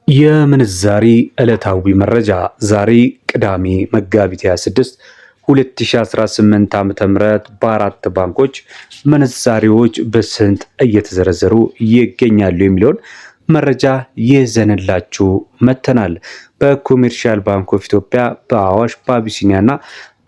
የምንዛሪ ዕለታዊ መረጃ ዛሬ ቅዳሜ መጋቢት 26 2018 ዓ.ም በአራት ባንኮች ምንዛሪዎች በስንት እየተዘረዘሩ ይገኛሉ የሚለውን መረጃ ይዘንላችሁ መተናል። በኮሜርሻል ባንክ ኦፍ ኢትዮጵያ፣ በአዋሽ፣ በአቢሲኒያና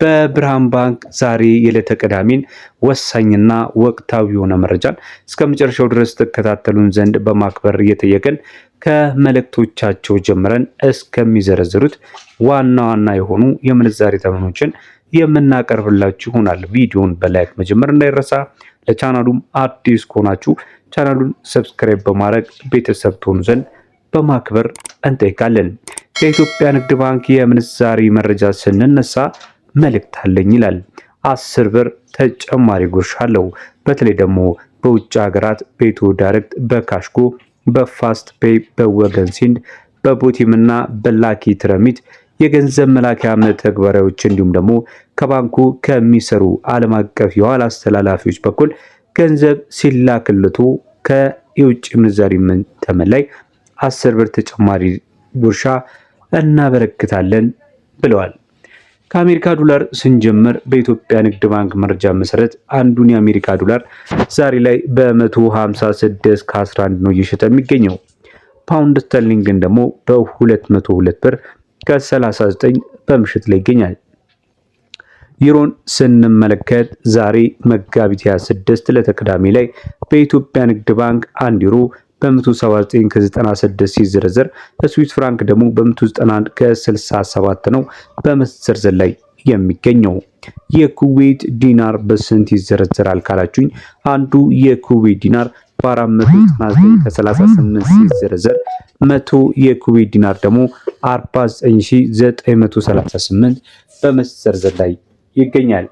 በብርሃን ባንክ ዛሬ የዕለተ ቅዳሜን ወሳኝና ወቅታዊ የሆነ መረጃን እስከ መጨረሻው ድረስ ተከታተሉን ዘንድ በማክበር እየጠየቅን ከመልእክቶቻቸው ጀምረን እስከሚዘረዝሩት ዋና ዋና የሆኑ የምንዛሬ ተመኖችን የምናቀርብላችሁ ይሆናል። ቪዲዮን በላይክ መጀመር እንዳይረሳ። ለቻናሉም አዲስ ከሆናችሁ ቻናሉን ሰብስክራይብ በማድረግ ቤተሰብ ትሆኑ ዘንድ በማክበር እንጠይቃለን። ከኢትዮጵያ ንግድ ባንክ የምንዛሬ መረጃ ስንነሳ መልእክት አለኝ ይላል። 10 ብር ተጨማሪ ጉርሻ አለው። በተለይ ደግሞ በውጭ ሀገራት በኢትዮ ዳይሬክት፣ በካሽጎ፣ በፋስት ፔይ፣ በወገን ሲንድ፣ በቦቲምና በላኪ ትረሚት የገንዘብ መላኪያ መተግበሪያዎች እንዲሁም ደግሞ ከባንኩ ከሚሰሩ ዓለም አቀፍ የኋላ አስተላላፊዎች በኩል ገንዘብ ሲላክልቱ ከየውጭ ምንዛሪ ተመን ላይ 10 ብር ተጨማሪ ጉርሻ እናበረክታለን ብለዋል። ከአሜሪካ ዶላር ስንጀምር በኢትዮጵያ ንግድ ባንክ መረጃ መሰረት አንዱን የአሜሪካ ዶላር ዛሬ ላይ በ156 ከ11 ነው እየሸጠ የሚገኘው። ፓውንድ ስተርሊንግን ደግሞ በ202 ብር ከ39 በምሽት ላይ ይገኛል። ዩሮን ስንመለከት ዛሬ መጋቢት 26 ለተቅዳሜ ላይ በኢትዮጵያ ንግድ ባንክ 1 ዩሮ በ179 ከ96 ሲዘረዘር በስዊስ ፍራንክ ደግሞ በ191 ከ67 ነው በመዘርዘር ላይ የሚገኘው። የኩዌት ዲናር በስንት ይዘረዘራል ካላችሁኝ አንዱ የኩዌት ዲናር በ499 ከ38 ሲዘረዘር 100 የኩዌት ዲናር ደግሞ 49938 በመዘርዘር ላይ ይገኛል።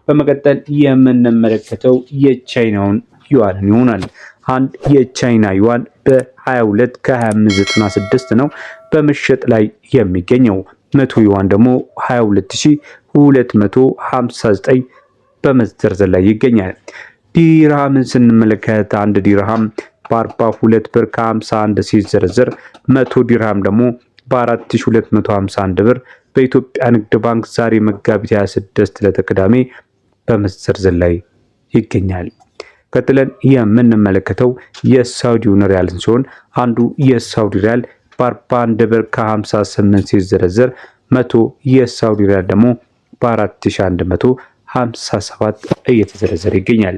በመቀጠል የምንመለከተው የቻይናውን ዩዋንን ይሆናል። አንድ የቻይና ዩዋን በ22 ከ2596 ነው በመሸጥ ላይ የሚገኘው። 100 ዩዋን ደግሞ 22259 በመዘርዘር ላይ ይገኛል። ዲርሃምን ስንመለከት አንድ ዲርሃም በ42 ብር ከ51 ሲዘረዘር 100 ዲርሃም ደግሞ በ4251 ብር በኢትዮጵያ ንግድ ባንክ ዛሬ መጋቢት 26 ለተቅዳሜ በመዘርዘር ላይ ይገኛል። ቀጥለን የምንመለከተው የሳውዲውን ሪያልን ሲሆን አንዱ የሳውዲ ሪያል በ41 ብር ከ58 ሲዘረዘር 100 የሳውዲ ሪያል ደግሞ በ4157 እየተዘረዘረ ይገኛል።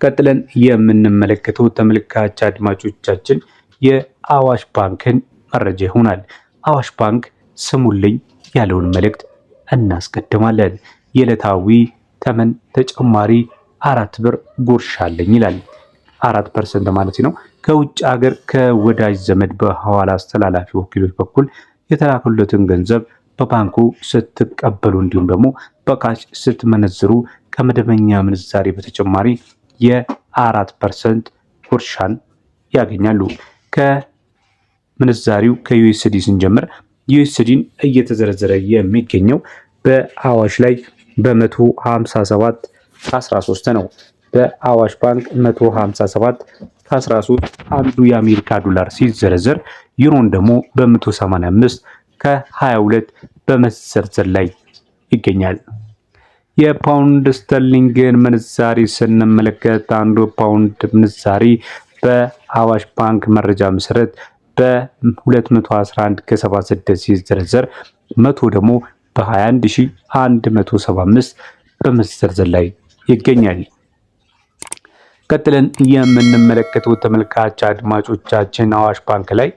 ቀጥለን የምንመለከተው ተመልካች አድማጮቻችን የአዋሽ ባንክን መረጃ ይሆናል። አዋሽ ባንክ ስሙልኝ ያለውን መልእክት እናስቀድማለን። የዕለታዊ ተመን ተጨማሪ 4 ብር ጉርሻ አለኝ ይላል። 4% ማለት ነው። ከውጭ ሀገር ከወዳጅ ዘመድ በሐዋላ አስተላላፊ ወኪሎች በኩል የተላከሉትን ገንዘብ በባንኩ ስትቀበሉ እንዲሁም ደግሞ በካሽ ስትመነዝሩ ከመደበኛ ምንዛሬ በተጨማሪ የ4% ጉርሻን ያገኛሉ። ከምንዛሪው ከዩኤስዲ ስንጀምር ዩኤስዲን እየተዘረዘረ የሚገኘው በአዋሽ ላይ በ157 13 ነው። በአዋሽ ባንክ 157 13 አንዱ የአሜሪካ ዶላር ሲዘረዘር ዩሮን ደግሞ በ185 ከ22 በመዘርዘር ላይ ይገኛል። የፓውንድ ስተርሊንግን ምንዛሪ ስንመለከት አንዱ ፓውንድ ምንዛሪ በአዋሽ ባንክ መረጃ መሰረት በ211 ከ76 ሲዘረዘር 100 ደግሞ በ21175 በመዘርዘር ላይ ይገኛል። ቀጥለን የምንመለከተው ተመልካች አድማጮቻችን አዋሽ ባንክ ላይ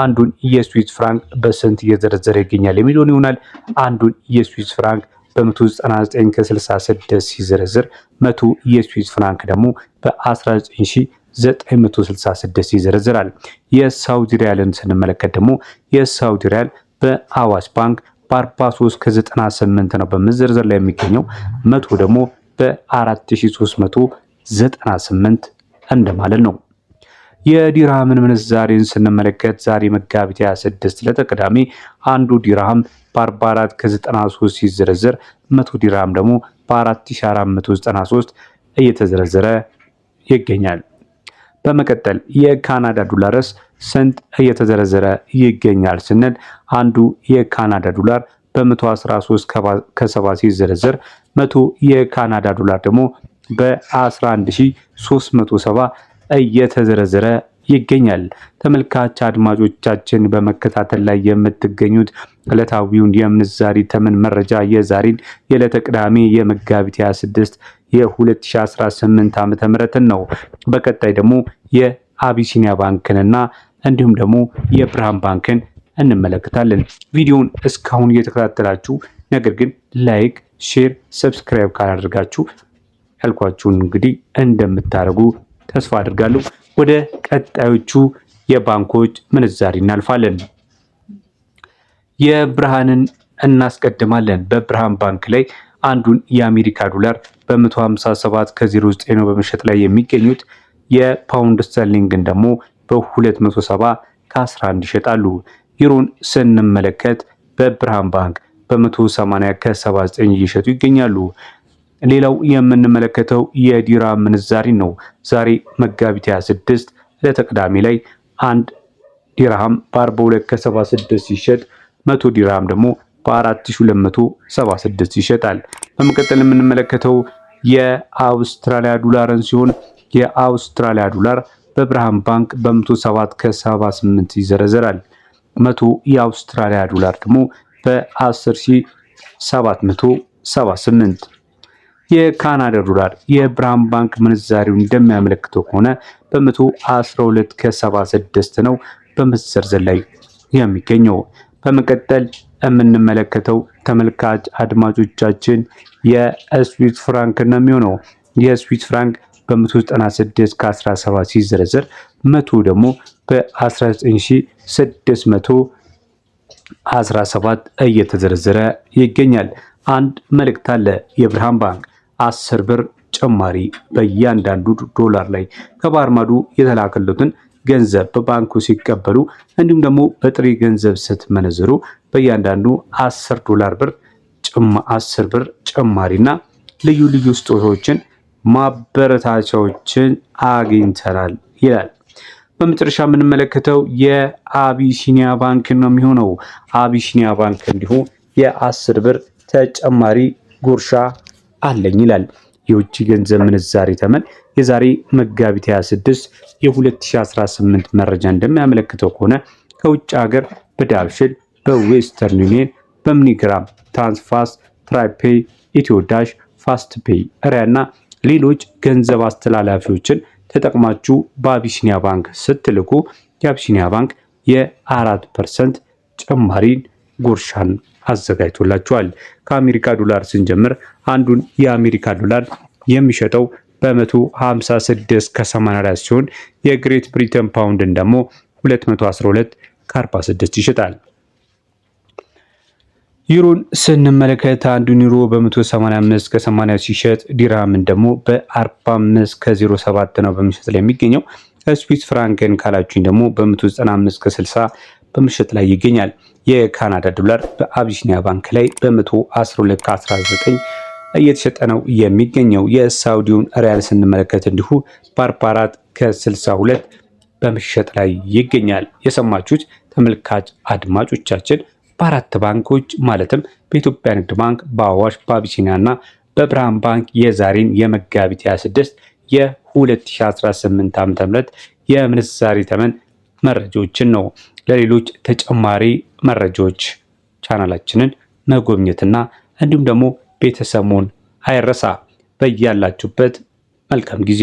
አንዱን የስዊስ ፍራንክ በስንት እየዘረዘረ ይገኛል የሚለውን ይሆናል። አንዱን የስዊስ ፍራንክ በ199 ከ66 ሲዘረዘር 100 የስዊስ ፍራንክ ደግሞ በ19966 ይዘረዘራል። የሳውዲ ሪያልን ስንመለከት ደግሞ የሳውዲ ሪያል በአዋሽ ባንክ በ43 ከ98 ነው በመዘርዘር ላይ የሚገኘው። 100 ደግሞ በ4398 እንደማለት ነው። የዲርሃምን ምንዛሬን ስንመለከት ዛሬ መጋቢት 26 ለተቅዳሜ አንዱ ዲርሃም በ44 ከ93 ሲዘረዘር 100 ዲርሃም ደግሞ በ4493 እየተዘረዘረ ይገኛል። በመቀጠል የካናዳ ዶላርስ ስንት እየተዘረዘረ ይገኛል ስንል አንዱ የካናዳ ዶላር በ113 ከ70 ሲዘረዘር 100 የካናዳ ዶላር ደግሞ በ11370 እየተዘረዘረ ይገኛል። ተመልካች አድማጮቻችን በመከታተል ላይ የምትገኙት ዕለታዊውን የምንዛሪ ተመን መረጃ የዛሬን የዕለተ ቅዳሜ የመጋቢት 26 የ2018 ዓ.ም ነው። በቀጣይ ደግሞ የአቢሲኒያ ባንክንና እንዲሁም ደግሞ የብርሃን ባንክን እንመለከታለን። ቪዲዮውን እስካሁን እየተከታተላችሁ ነገር ግን ላይክ፣ ሼር፣ ሰብስክራይብ ካላደርጋችሁ ያልኳችሁን እንግዲህ እንደምታደርጉ ተስፋ አድርጋለሁ። ወደ ቀጣዮቹ የባንኮች ምንዛሪ እናልፋለን። የብርሃንን እናስቀድማለን። በብርሃን ባንክ ላይ አንዱን የአሜሪካ ዶላር በ157 ከ09 ነው በመሸጥ ላይ የሚገኙት። የፓውንድ ስተርሊንግን ደግሞ በ270 ከ11 ይሸጣሉ። ዩሮን ስንመለከት በብርሃን ባንክ በ180 ከ79 እየሸጡ ይገኛሉ። ሌላው የምንመለከተው የዲራም ምንዛሪ ነው። ዛሬ መጋቢት 26 ለተቅዳሜ ላይ አንድ ዲራም በ42 ከ76 ሲሸጥ 100 ዲራም ደግሞ በ4276 ይሸጣል። በመቀጠል የምንመለከተው የአውስትራሊያ ዶላርን ሲሆን የአውስትራሊያ ዶላር በብርሃን ባንክ በ107 ከ78 ይዘረዘራል። 100 የአውስትራሊያ ዶላር ደግሞ በ10778። የካናዳ ዶላር የብርሃን ባንክ ምንዛሪው እንደሚያመለክተው ከሆነ በ112 ከ76 ነው በመዘርዘር ላይ የሚገኘው። በመቀጠል የምንመለከተው ተመልካች አድማጮቻችን የስዊስ ፍራንክ ነው የሚሆነው። የስዊስ ፍራንክ በ196 ከ17 ሲዘረዘር 100 ደግሞ በ19617 እየተዘረዘረ ይገኛል። አንድ መልእክት አለ። የብርሃን ባንክ 10 ብር ጭማሪ በእያንዳንዱ ዶላር ላይ ከባህር ማዶ የተላከሉትን ገንዘብ በባንኩ ሲቀበሉ እንዲሁም ደግሞ በጥሬ ገንዘብ ስትመነዝሩ በእያንዳንዱ 10 ብር ጭማሪና ልዩ ልዩ ስጦታዎችን ማበረታቻዎችን አግኝተናል ይላል። በመጨረሻ የምንመለከተው የአቢሲኒያ ባንክ ነው የሚሆነው። አቢሲኒያ ባንክ እንዲሁ የ10 ብር ተጨማሪ ጉርሻ አለኝ ይላል። የውጭ ገንዘብ ምንዛሬ ተመን የዛሬ መጋቢት 26 የ2018 መረጃ እንደሚያመለክተው ከሆነ ከውጭ ሀገር በዳብሽል፣ በዌስተርን ዩኒየን፣ በምኒግራም፣ ትራንስፋስት፣ ትራይፔይ፣ ኢትዮዳሽ፣ ፋስትፔይ፣ ሪያና ሌሎች ገንዘብ አስተላላፊዎችን ተጠቅማችሁ በአቢሲኒያ ባንክ ስትልኩ የአቢሲኒያ ባንክ የ4% ጭማሪን ጉርሻን አዘጋጅቶላችኋል። ከአሜሪካ ዶላር ስንጀምር አንዱን የአሜሪካ ዶላር የሚሸጠው በ156 ከ84 ሲሆን የግሬት ብሪተን ፓውንድን ደግሞ 212 ከ46 ይሸጣል። ዩሮን ስንመለከት አንዱን ዩሮ በ185 ከ80 ሲሸጥ ዲራምን ደግሞ በ45 ከ07 ነው በመሸጥ ላይ የሚገኘው። ስዊስ ፍራንክን ካላችሁኝ ደግሞ በ195 ከ60 በመሸጥ ላይ ይገኛል። የካናዳ ዶላር በአቢሲኒያ ባንክ ላይ በ112 ከ19 እየተሸጠ ነው የሚገኘው። የሳውዲውን ሪያል ስንመለከት እንዲሁ በ44 ከ62 በመሸጥ ላይ ይገኛል። የሰማችሁት ተመልካች አድማጮቻችን በአራት ባንኮች ማለትም በኢትዮጵያ ንግድ ባንክ፣ በአዋሽ፣ በአቢሲኒያ እና በብርሃን ባንክ የዛሬን የመጋቢት 26 የ2018 ዓ.ም የምንዛሬ ተመን መረጃዎችን ነው። ለሌሎች ተጨማሪ መረጃዎች ቻናላችንን መጎብኘትና እንዲሁም ደግሞ ቤተሰቡን አይረሳ። በያላችሁበት መልካም ጊዜ